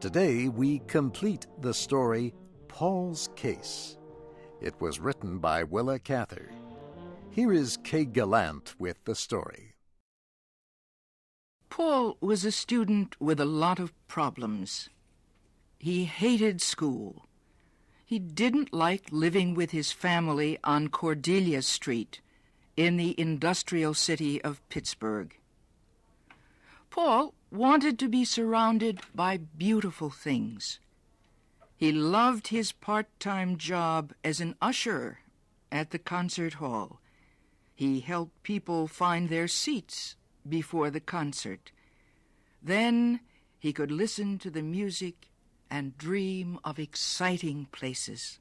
Today we complete the story Paul's Case. It was written by Willa Cather. Here is Kay Gallant with the story. Paul was a student with a lot of problems. He hated school. He didn't like living with his family on Cordelia Street in the industrial city of Pittsburgh. Paul wanted to be surrounded by beautiful things. He loved his part-time job as an usher at the concert hall. He helped people find their seats before the concert. Then he could listen to the music and dream of exciting places.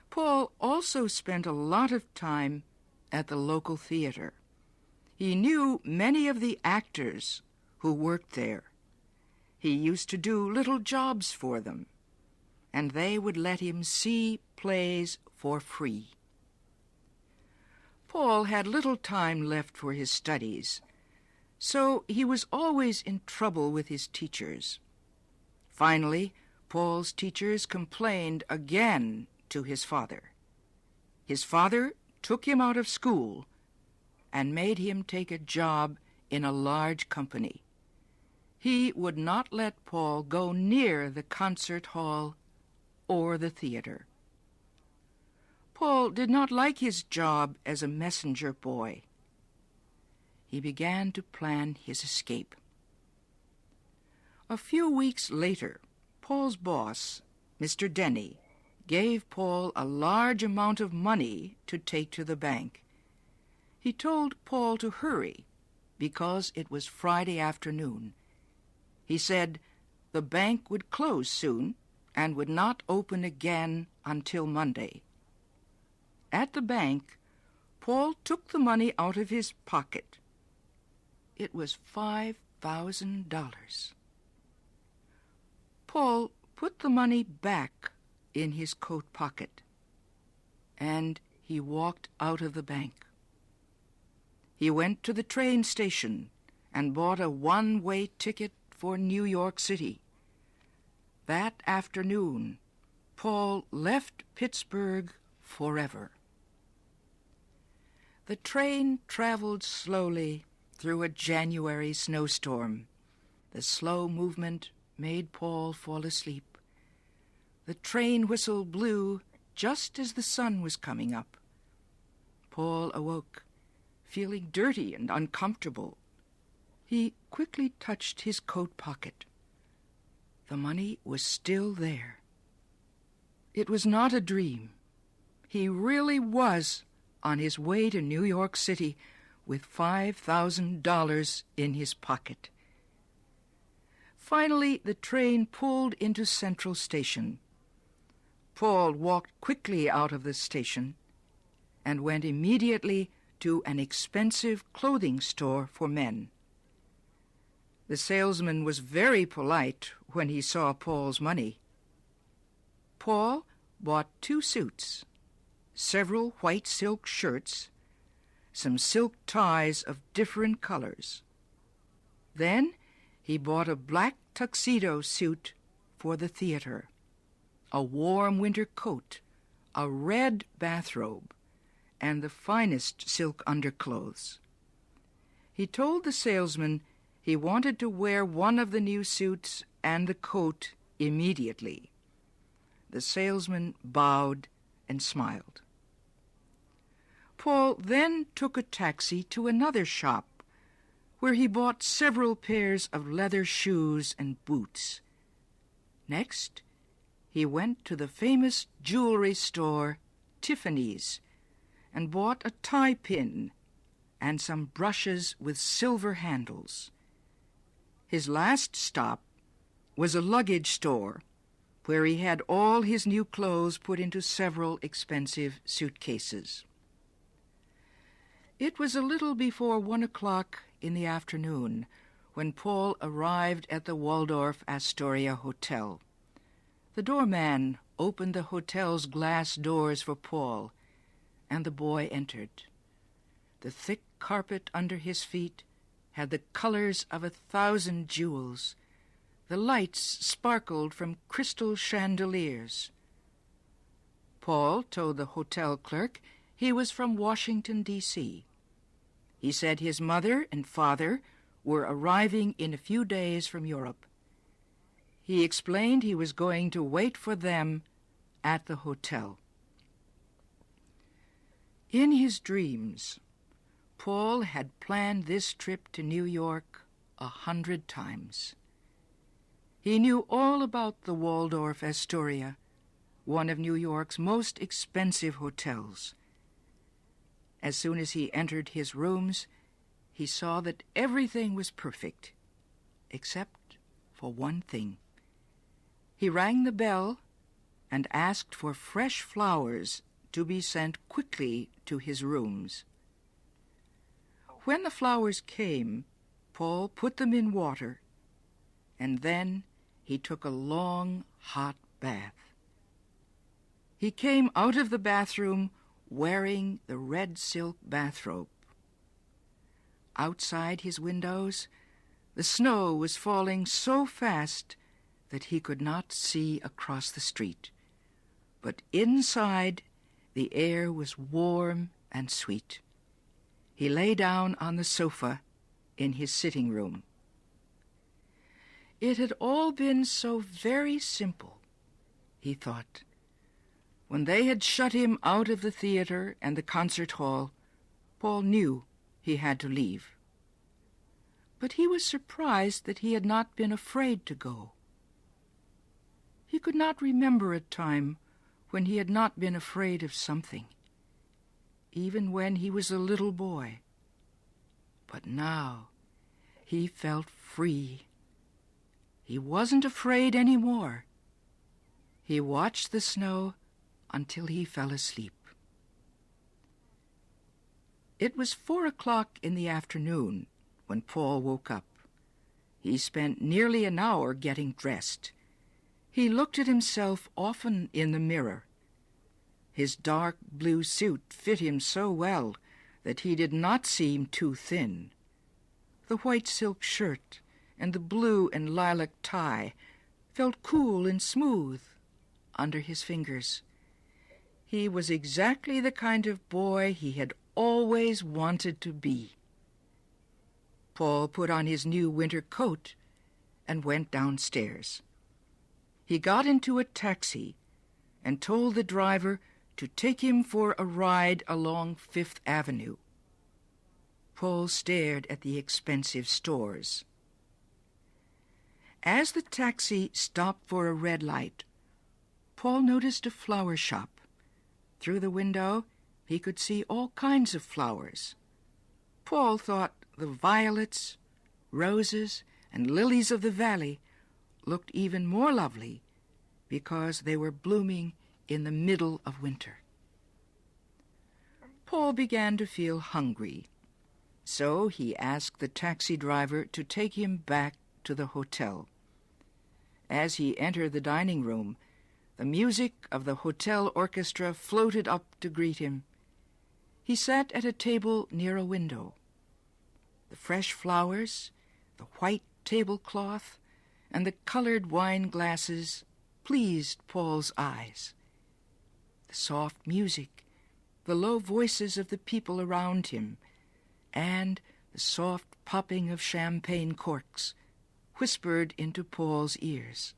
Paul also spent a lot of time at the local theater. He knew many of the actors who worked there. He used to do little jobs for them, and they would let him see plays for free. Paul had little time left for his studies, so he was always in trouble with his teachers. Finally, Paul's teachers complained again to his father. His father took him out of school and made him take a job in a large company. He would not let Paul go near the concert hall or the theater. Paul did not like his job as a messenger boy. He began to plan his escape. A few weeks later, Paul's boss, Mr. Denny, gave Paul a large amount of money to take to the bank. He told Paul to hurry because it was Friday afternoon. He said the bank would close soon and would not open again until Monday. At the bank, Paul took the money out of his pocket. It was $5,000. Paul put the money back in his coat pocket, and he walked out of the bank. He went to the train station and bought a one-way ticket for New York City. That afternoon, Paul left Pittsburgh forever. The train traveled slowly through a January snowstorm. The slow movement made Paul fall asleep. The train whistle blew just as the sun was coming up. Paul awoke, feeling dirty and uncomfortable. He quickly touched his coat pocket. The money was still there. It was not a dream. He really was on his way to New York City with $5,000 in his pocket. Finally, the train pulled into Central Station. Paul walked quickly out of the station and went immediately to an expensive clothing store for men. The salesman was very polite when he saw Paul's money. Paul bought 2 suits, several white silk shirts, some silk ties of different colors. Then he bought a black tuxedo suit for the theater, a warm winter coat, a red bathrobe, and the finest silk underclothes. He told the salesman he wanted to wear one of the new suits and the coat immediately. The salesman bowed and smiled. Paul then took a taxi to another shop where he bought several pairs of leather shoes and boots. Next, he went to the famous jewelry store, Tiffany's, and bought a tie pin and some brushes with silver handles. His last stop was a luggage store where he had all his new clothes put into several expensive suitcases. It was a little before 1 o'clock in the afternoon when Paul arrived at the Waldorf Astoria Hotel. The doorman opened the hotel's glass doors for Paul, and the boy entered. The thick carpet under his feet had the colors of 1,000 jewels. The lights sparkled from crystal chandeliers. Paul told the hotel clerk he was from Washington, D.C. He said his mother and father were arriving in a few days from Europe. He explained he was going to wait for them at the hotel. In his dreams, Paul had planned this trip to New York 100 times. He knew all about the Waldorf Astoria, one of New York's most expensive hotels. As soon as he entered his rooms, he saw that everything was perfect, except for one thing. He rang the bell and asked for fresh flowers to be sent quickly to his rooms. When the flowers came, Paul put them in water, and then he took a long, hot bath. He came out of the bathroom wearing the red silk bathrobe. Outside his windows, the snow was falling so fast that he could not see across the street. But inside, the air was warm and sweet. He lay down on the sofa in his sitting room. It had all been so very simple, he thought. When they had shut him out of the theater and the concert hall, Paul knew he had to leave. But he was surprised that he had not been afraid to go. He could not remember a time when he had not been afraid of something, even when he was a little boy. But now he felt free. He wasn't afraid any more. He watched the snow until he fell asleep. It was 4 o'clock in the afternoon when Paul woke up. He spent nearly an hour getting dressed. He looked at himself often in the mirror. His dark blue suit fit him so well that he did not seem too thin. The white silk shirt and the blue and lilac tie felt cool and smooth under his fingers. He was exactly the kind of boy he had always wanted to be. Paul put on his new winter coat and went downstairs. He got into a taxi and told the driver to take him for a ride along Fifth Avenue. Paul stared at the expensive stores. As the taxi stopped for a red light, Paul noticed a flower shop. Through the window, he could see all kinds of flowers. Paul thought the violets, roses, and lilies of the valley looked even more lovely because they were blooming in the middle of winter. Paul began to feel hungry, so he asked the taxi driver to take him back to the hotel. As he entered the dining room, the music of the hotel orchestra floated up to greet him. He sat at a table near a window. The fresh flowers, the white tablecloth, and the colored wine glasses pleased Paul's eyes. The soft music, the low voices of the people around him, and the soft popping of champagne corks whispered into Paul's ears.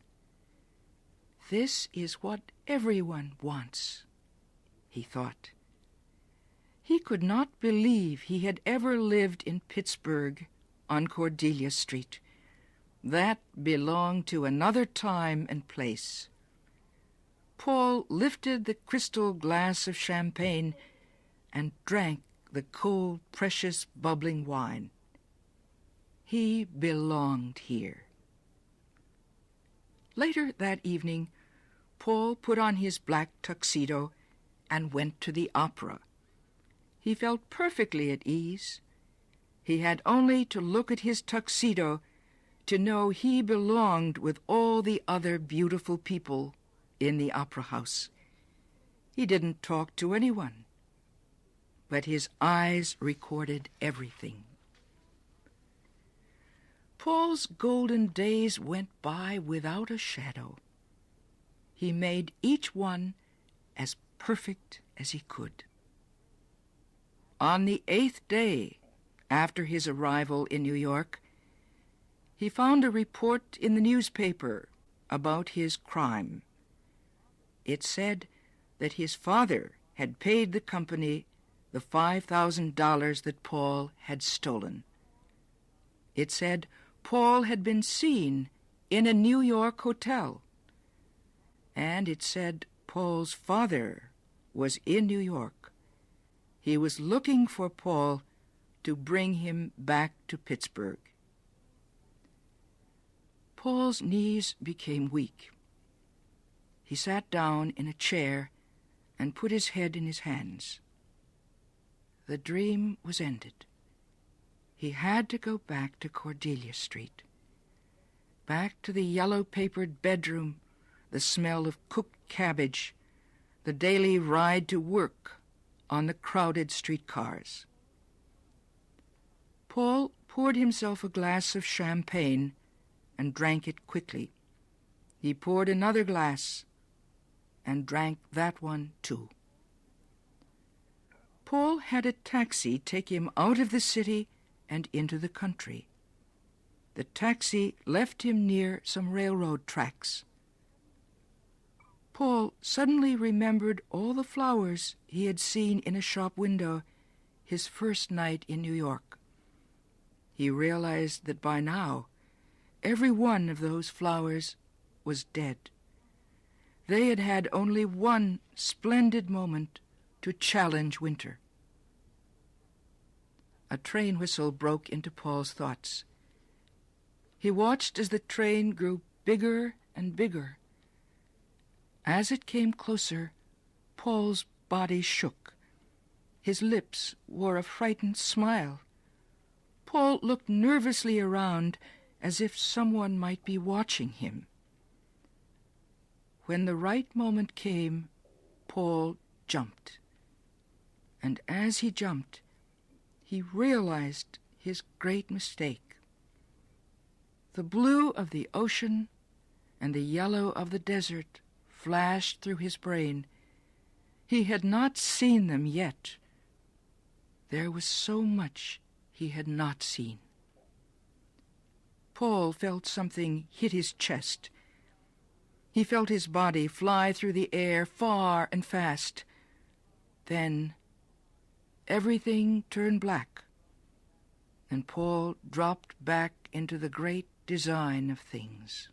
This is what everyone wants, he thought. He could not believe he had ever lived in Pittsburgh on Cordelia Street. That belonged to another time and place. Paul lifted the crystal glass of champagne and drank the cold, precious, bubbling wine. He belonged here. Later that evening, Paul put on his black tuxedo and went to the opera. He felt perfectly at ease. He had only to look at his tuxedo to know he belonged with all the other beautiful people in the opera house. He didn't talk to anyone, but his eyes recorded everything. Paul's golden days went by without a shadow. He made each one as perfect as he could. On the 8th day after his arrival in New York, he found a report in the newspaper about his crime. It said that his father had paid the company the $5,000 that Paul had stolen. It said Paul had been seen in a New York hotel. And it said Paul's father was in New York. He was looking for Paul to bring him back to Pittsburgh. Paul's knees became weak. He sat down in a chair and put his head in his hands. The dream was ended. He had to go back to Cordelia Street, back to the yellow-papered bedroom, the smell of cooked cabbage, the daily ride to work on the crowded streetcars. Paul poured himself a glass of champagne and drank it quickly. He poured another glass and drank that one too. Paul had a taxi take him out of the city and into the country. The taxi left him near some railroad tracks. Paul suddenly remembered all the flowers he had seen in a shop window his first night in New York. He realized that by now every one of those flowers was dead. They had had only one splendid moment to challenge winter. A train whistle broke into Paul's thoughts. He watched as the train grew bigger and bigger. As it came closer, Paul's body shook. His lips wore a frightened smile. Paul looked nervously around as if someone might be watching him. When the right moment came, Paul jumped. And as he jumped, he realized his great mistake. The blue of the ocean and the yellow of the desert flashed through his brain. He had not seen them yet. There was so much he had not seen. Paul felt something hit his chest. He felt his body fly through the air far and fast. Then everything turned black, and Paul dropped back into the great design of things.